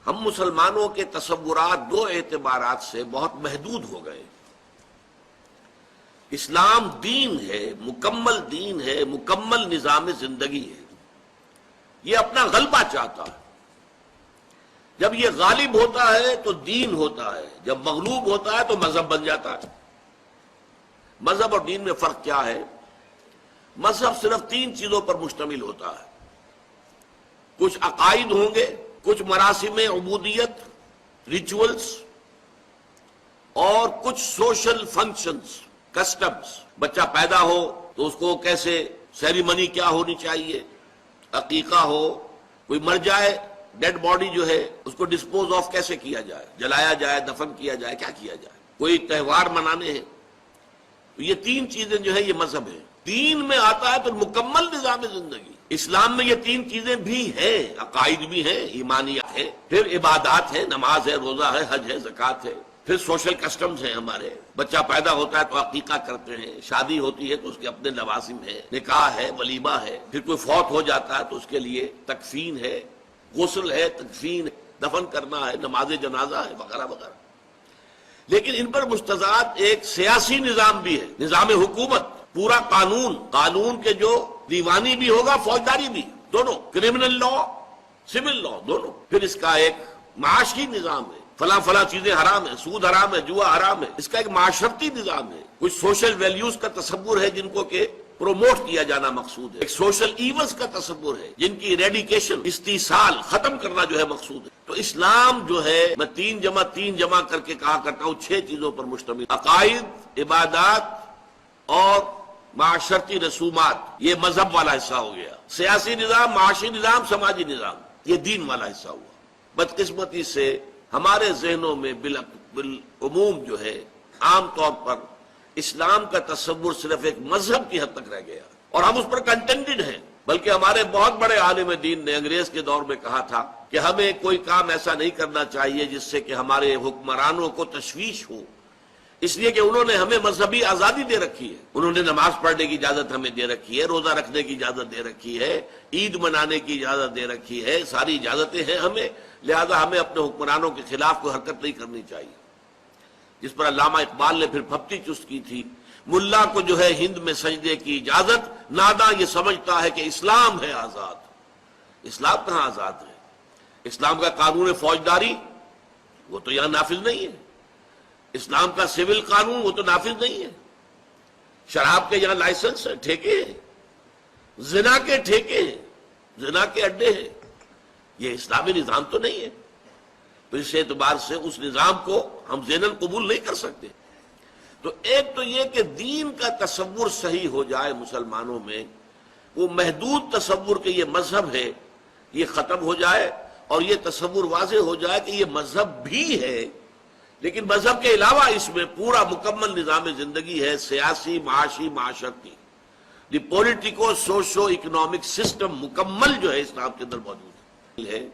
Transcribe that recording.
ہم مسلمانوں کے تصورات دو اعتبارات سے بہت محدود ہو گئے۔ اسلام دین ہے، مکمل نظام زندگی ہے۔ یہ اپنا غلبہ چاہتا ہے۔ جب یہ غالب ہوتا ہے تو دین ہوتا ہے، جب مغلوب ہوتا ہے تو مذہب بن جاتا ہے۔ مذہب اور دین میں فرق کیا ہے؟ مذہب صرف تین چیزوں پر مشتمل ہوتا ہے۔ کچھ عقائد ہوں گے، کچھ مراسم عبودیت ریچولز، اور کچھ سوشل فنکشنز کسٹمز۔ بچہ پیدا ہو تو اس کو کیسے سیریمنی کیا ہونی چاہیے، عقیقہ ہو، کوئی مر جائے ڈیڈ باڈی جو ہے اس کو ڈسپوز آف کیسے کیا جائے، جلایا جائے، دفن کیا جائے، کیا کیا جائے، کوئی تہوار منانے ہیں۔ یہ تین چیزیں جو ہے یہ مذہب ہے۔ دین میں آتا ہے تو مکمل نظام زندگی۔ اسلام میں یہ تین چیزیں بھی ہیں، عقائد بھی ہیں، ایمانیات ہے، پھر عبادات ہے، نماز ہے، روزہ ہے، حج ہے، زکوٰۃ ہے، پھر سوشل کسٹمز ہیں ہمارے۔ بچہ پیدا ہوتا ہے تو عقیقہ کرتے ہیں، شادی ہوتی ہے تو اس کے اپنے لوازم ہے، نکاح ہے، ولیمہ ہے، پھر کوئی فوت ہو جاتا ہے تو اس کے لیے تکفین ہے، غسل ہے، تکفین ہے، دفن کرنا ہے، نماز جنازہ ہے، وغیرہ وغیرہ۔ لیکن ان پر مستضاد ایک سیاسی نظام بھی ہے، نظام حکومت، پورا قانون کے جو دیوانی بھی ہوگا، فوجداری بھی، دونوں، کرمنل لا، سول لا، دونوں۔ پھر اس کا ایک معاشی نظام ہے، فلاں چیزیں حرام ہیں، سود حرام ہے، جوا حرام ہے۔ اس کا ایک معاشرتی نظام ہے، کچھ سوشل ویلیوز کا تصور ہے جن کو کہ پروموٹ کیا جانا مقصود ہے، ایک سوشل ایونز کا تصور ہے جن کی ریڈیکیشن، استیصال، ختم کرنا جو ہے مقصود ہے۔ تو اسلام جو ہے، میں تین جمع کر کے کہا کرتا ہوں، 6 چیزوں پر مشتمل: عقائد، عبادات اور معاشرتی رسومات۔ یہ مذہب والا حصہ ہو گیا۔ سیاسی نظام، معاشی نظام، سماجی نظام، یہ دین والا حصہ ہوا۔ بدقسمتی سے ہمارے ذہنوں میں بالعموم جو ہے، عام طور پر اسلام کا تصور صرف ایک مذہب کی حد تک رہ گیا، اور ہم اس پر کنٹینٹڈ ہیں۔ بلکہ ہمارے بہت بڑے عالم دین نے انگریز کے دور میں کہا تھا کہ ہمیں کوئی کام ایسا نہیں کرنا چاہیے جس سے کہ ہمارے حکمرانوں کو تشویش ہو، اس لیے کہ انہوں نے ہمیں مذہبی آزادی دے رکھی ہے۔ انہوں نے نماز پڑھنے کی اجازت ہمیں دے رکھی ہے، روزہ رکھنے کی اجازت دے رکھی ہے، عید منانے کی اجازت دے رکھی ہے، ساری اجازتیں ہیں ہمیں، لہذا ہمیں اپنے حکمرانوں کے خلاف کوئی حرکت نہیں کرنی چاہیے۔ جس پر علامہ اقبال نے پھر پھپتی چست کی تھی، ملا کو جو ہے ہند میں سجدے کی اجازت، ناداں یہ سمجھتا ہے کہ اسلام ہے آزاد۔ اسلام کہاں آزاد ہے؟ اسلام کا قانون فوجداری وہ تو یہاں نافذ نہیں ہے، اسلام کا سول قانون وہ تو نافذ نہیں ہے، شراب کے یہاں لائسنس ہے، ٹھیکے ہیں، زنا کے ٹھیکے ہیں، زنا کے اڈے ہیں۔ یہ اسلامی نظام تو نہیں ہے۔ تو اس اعتبار سے اس نظام کو ہم ذہناً قبول نہیں کر سکتے۔ تو ایک تو یہ کہ دین کا تصور صحیح ہو جائے مسلمانوں میں، وہ محدود تصور کہ یہ مذہب ہے یہ ختم ہو جائے، اور یہ تصور واضح ہو جائے کہ یہ مذہب بھی ہے، لیکن مذہب کے علاوہ اس میں پورا مکمل نظام زندگی ہے، سیاسی، معاشی، معاشرتی۔ دی پولیٹیکو سوشو اکنامک سسٹم مکمل جو ہے اسلام کے اندر موجود ہے۔